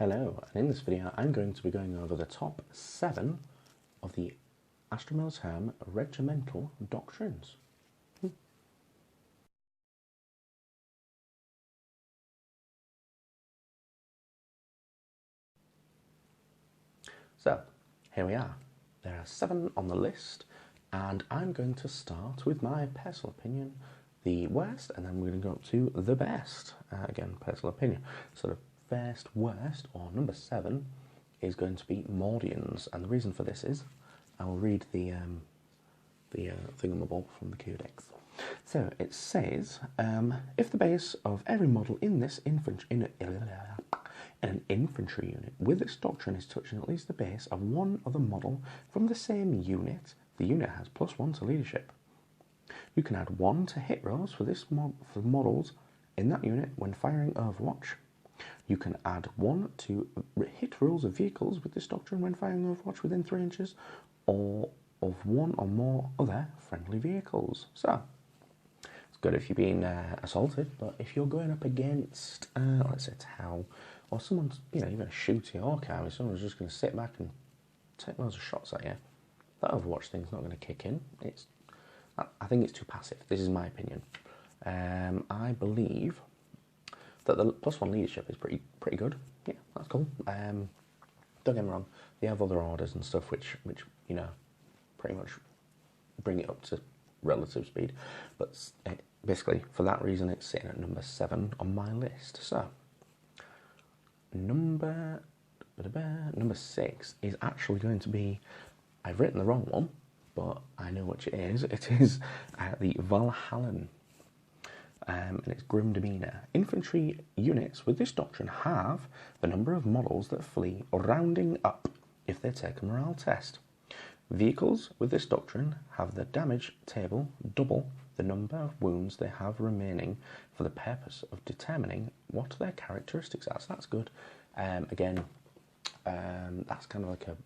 Hello, and in this video I'm going to be going over the top 7 of the Astra Miliatarum Regimental Doctrines. So, here we are. There are 7 on the list, and I'm going to start with my personal opinion, the worst, and then we're going to go up to the best. Again, personal opinion. So the first worst, or number 7, is going to be Mordians, and the reason for this is, I will read the thingamabob from the codex. So it says, if the base of every model in this in an infantry unit with this doctrine is touching at least the base of one other model from the same unit, the unit has +1 to leadership. You can add 1 to hit rolls for for models in that unit when firing Overwatch. You can add 1 to hit rolls of vehicles with this doctrine when firing Overwatch within 3 inches, or of 1 or more other friendly vehicles. So, it's good if you're being assaulted, but if you're going up against, let's say, Tau, or someone's, you're going to shoot your car, and someone's just going to sit back and take loads of shots at you, that Overwatch thing's not going to kick in. I think it's too passive. This is my opinion. I believe that the +1 leadership is pretty good. Yeah, that's cool. Don't get me wrong, they have other orders and stuff which pretty much bring it up to relative speed. But basically, for that reason, it's sitting at number 7 on my list. So, number 6 is actually going to be, I've written the wrong one, but I know which it is. It is the Valhallen. And it's grim demeanour. Infantry units with this doctrine have the number of models that flee rounding up if they take a morale test. Vehicles with this doctrine have the damage table double the number of wounds they have remaining for the purpose of determining what their characteristics are. So that's good. Again, that's kind of like a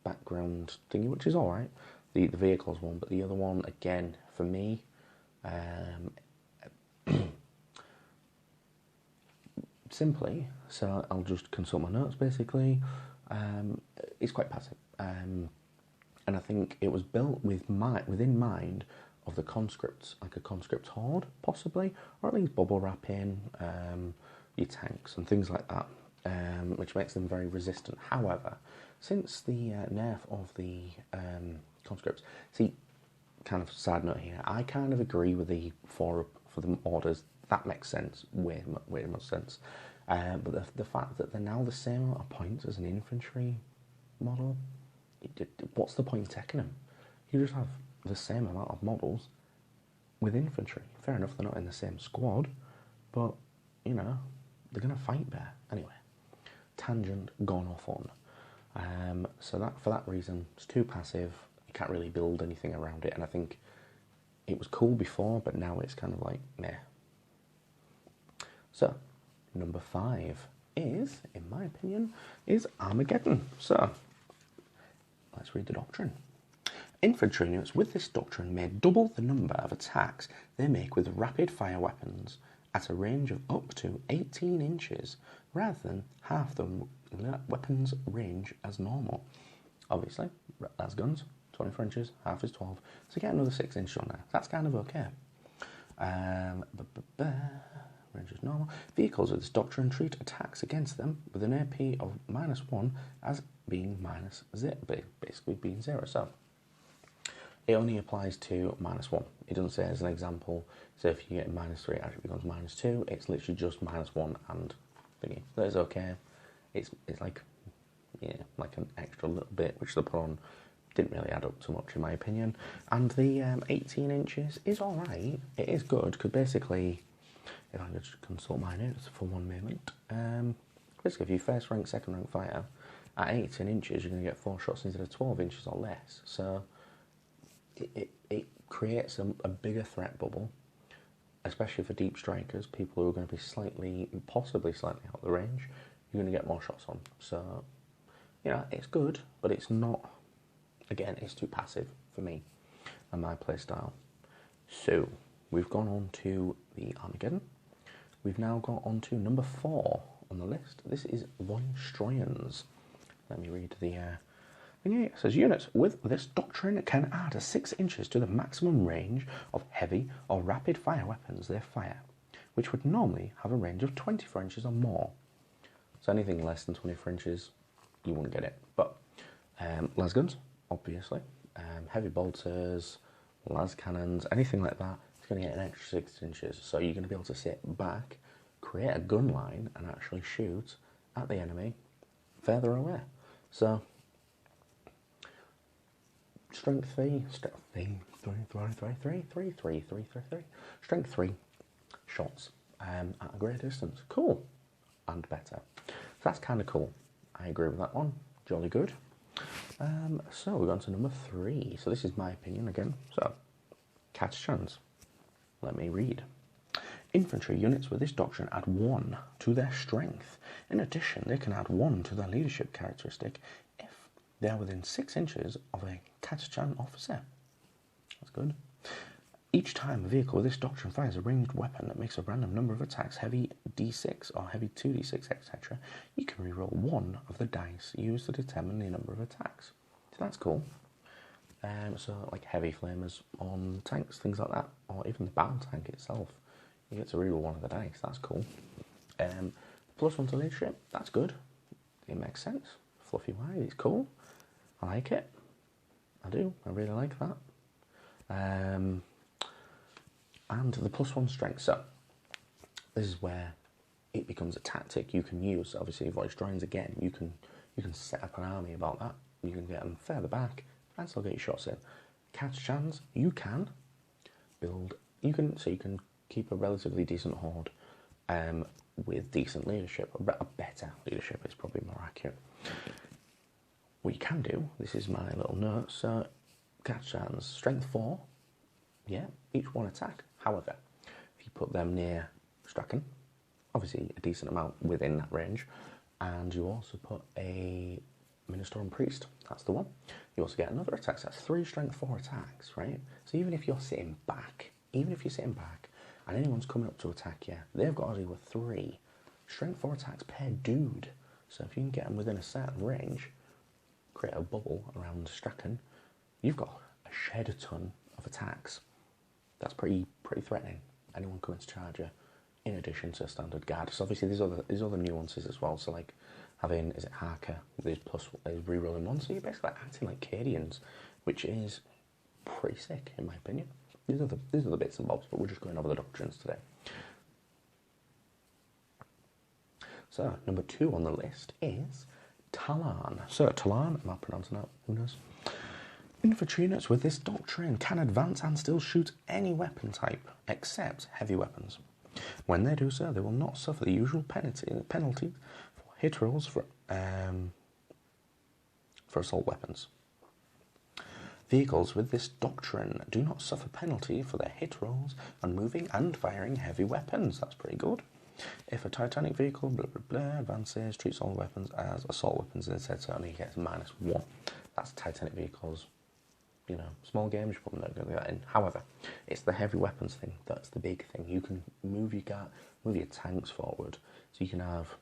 background thingy, which is alright. The vehicles one, but the other one, again, for me, simply, so I'll just consult my notes basically, it's quite passive. And I think it was built within mind of the conscripts, like a conscript horde, possibly, or at least bubble wrapping your tanks and things like that, which makes them very resistant. However, since the nerf of the conscripts, see, kind of side note here, I kind of agree with the for the orders. That makes sense, way much sense. But the fact that they're now the same amount of points as an infantry model, what's the point in taking them? You just have the same amount of models with infantry. Fair enough, they're not in the same squad, but, they're going to fight better. Anyway, tangent gone off on. So for that reason, it's too passive. You can't really build anything around it, and I think it was cool before, but now it's kind of like, meh. So, number 5 is, in my opinion, is Armageddon. So, let's read the doctrine. Infantry units with this doctrine may double the number of attacks they make with rapid fire weapons at a range of up to 18 inches, rather than half the weapon's range as normal. Obviously, that's guns, 24 inches, half is 12, so get another 6 inches on there. That's kind of okay. Range is normal. Vehicles with this doctrine treat attacks against them with an AP of -1 as being basically being 0. So it only applies to -1. It doesn't say as an example. So if you get -3, it actually becomes -2. It's literally just -1 and thingy. That is okay. It's like, yeah, like an extra little bit which they put on. Didn't really add up too much in my opinion. And the 18 inches is alright. It is good because basically, if I could just consult my notes for one moment, basically if you first rank, second rank fighter, at 18 inches you're going to get 4 shots instead of 12 inches or less. So it creates a bigger threat bubble, especially for deep strikers, people who are going to be possibly slightly out of the range. You're going to get more shots on. So, it's good, but it's not, again, it's too passive for me and my playstyle. So, we've gone on to the Armageddon. We've now got on to number 4 on the list. This is scions. Let me read the thing here. It says units with this doctrine can add 6 inches to the maximum range of heavy or rapid fire weapons they fire, which would normally have a range of 24 inches or more. So anything less than 24 inches, you wouldn't get it. But las guns, obviously, heavy bolters, las cannons, anything like that, it's going to get an extra 6 inches. So you're going to be able to sit back, create a gun line, and actually shoot at the enemy further away. So strength 3 shots at a great distance. Cool. And better. So that's kind of cool. I agree with that one. Jolly good. So we're on to number 3. So this is my opinion again. So, Catachans. Let me read. Infantry units with this doctrine add 1 to their strength. In addition, they can add 1 to their leadership characteristic if they are within 6 inches of a Catachan officer. That's good. Each time a vehicle with this doctrine fires a ranged weapon that makes a random number of attacks, heavy D6 or heavy 2D6, etc., you can reroll 1 of the dice used to determine the number of attacks. So that's cool. So like heavy flamers on tanks, things like that, or even the battle tank itself, you get to reroll 1 of the dice. That's cool. +1 to leadership, that's good. It makes sense. Fluffy wide, it's cool. I like it. I do. I really like that. And the +1 strength. So this is where it becomes a tactic you can use. Obviously, voice drones again. You can set up an army about that. You can get them further back and still get your shots in. Catachans, you can build. You can keep a relatively decent horde with decent leadership. A better leadership is probably more accurate. What you can do. This is my little note. So Catachans, strength 4. Yeah, each 1 attack. However, if you put them near Strachan, obviously a decent amount within that range, and you also put a Ministorum Priest, that's the one, you also get another attack. So that's 3 strength 4 attacks, right? So even if you're sitting back, and anyone's coming up to attack you, they've got to deal with 3 strength 4 attacks per dude. So if you can get them within a certain range, create a bubble around Strachan, you've got a shed ton of attacks. That's pretty threatening. Anyone coming to charge you, in addition to standard guard. So obviously there's other nuances as well. So like having, is it Harker with his rerolling 1, so you're basically acting like Cadians, which is pretty sick in my opinion. These are the bits and bobs, but we're just going over the doctrines today. So number 2 on the list is Tallarn. So Tallarn, am I pronouncing that? Who knows? Infantry units with this doctrine can advance and still shoot any weapon type, except heavy weapons. When they do so, they will not suffer the usual penalty for hit rolls for assault weapons. Vehicles with this doctrine do not suffer penalty for their hit rolls on moving and firing heavy weapons. That's pretty good. If a Titanic vehicle advances, treats all weapons as assault weapons instead, so only gets -1. That's Titanic vehicles. You know, small games, you're probably not going to get that in. However, it's the heavy weapons thing that's the big thing. You can move your tanks forward. So you can have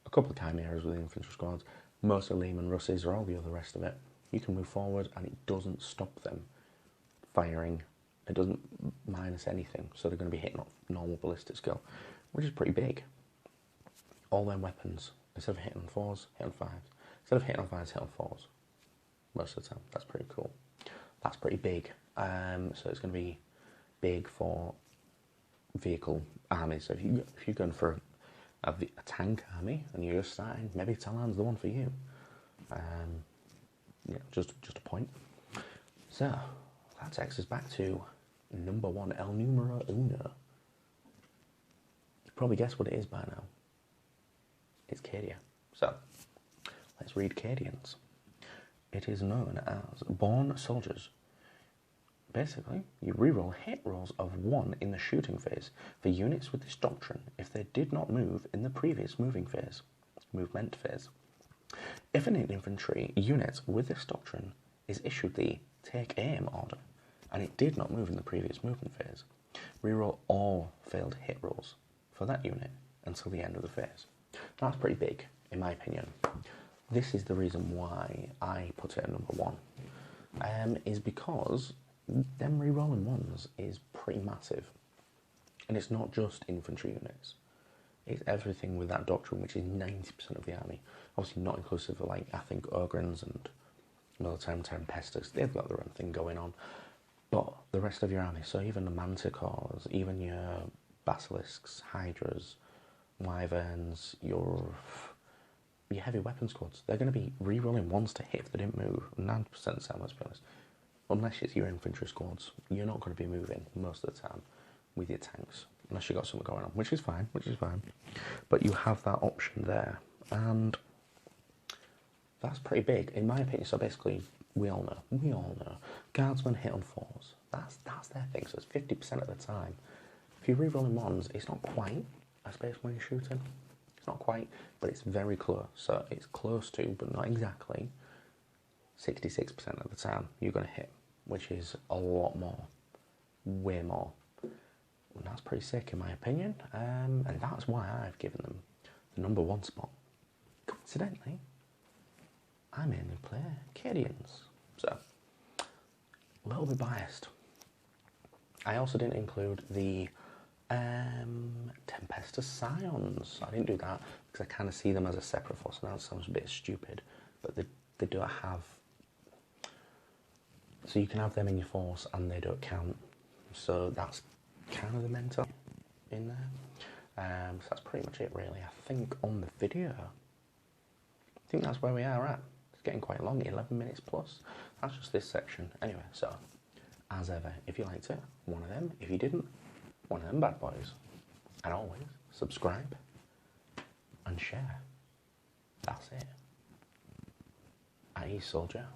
a couple of chimeras with the infantry squads, most of Lehman Russes or all the other rest of it. You can move forward and it doesn't stop them firing. It doesn't minus anything. So they're going to be hitting off normal ballistic skill, which is pretty big. All their weapons, instead of hitting on 4s, hit on 5s. Instead of hitting on 5s, hit on 4s. Most of the time. That's pretty cool. That's pretty big. So it's going to be big for vehicle armies. So if you're going for a tank army and you're just starting, maybe Tallarn's the one for you. Yeah, just a point. So that takes us back to number 1, El Numero Uno. You probably guessed what it is by now. It's Cadia. So let's read Cadians. It is known as Born Soldiers. Basically, you reroll hit rolls of 1 in the shooting phase for units with this doctrine if they did not move in the previous movement phase. If an infantry unit with this doctrine is issued the Take Aim order and it did not move in the previous movement phase, reroll all failed hit rolls for that unit until the end of the phase. That's pretty big, in my opinion. This is the reason why I put it at number 1, is because them re-rolling ones is pretty massive. And it's not just infantry units. It's everything with that doctrine, which is 90% of the army. Obviously not inclusive of, like, I think, Ogrins and Militarum Tempestus. They've got their own thing going on. But the rest of your army, so even the Manticores, even your Basilisks, Hydras, Wyverns, your heavy weapon squads, they're going to be re-rolling ones to hit if they didn't move. 90% of the time, let's be honest. Unless it's your infantry squads, you're not going to be moving most of the time with your tanks. Unless you've got something going on, which is fine. But you have that option there. And that's pretty big, in my opinion. So basically, we all know, guardsmen hit on 4s. That's their thing, so it's 50% of the time. If you're re-rolling 1s, it's not quite a space marine shooting. It's not quite, but it's very close. So it's close to, but not exactly, 66% of the time you're going to hit, which is a lot more, way more. And that's pretty sick in my opinion, and that's why I've given them the number 1 spot. Coincidentally, I mainly play Cadians, so a little bit biased. I also didn't include the tempestus scions. I didn't do that because I kind of see them as a separate force, and that sounds a bit stupid, but they do have, so you can have them in your force and they don't count, so that's kind of the mental in there. So that's pretty much it really, I think, on the video. I think that's where we are at. It's getting quite long, 11 minutes plus. That's just this section. Anyway, so, as ever, if you liked it, one of them. If you didn't, one of them bad boys. And always, subscribe and share. That's it. At ease, soldier.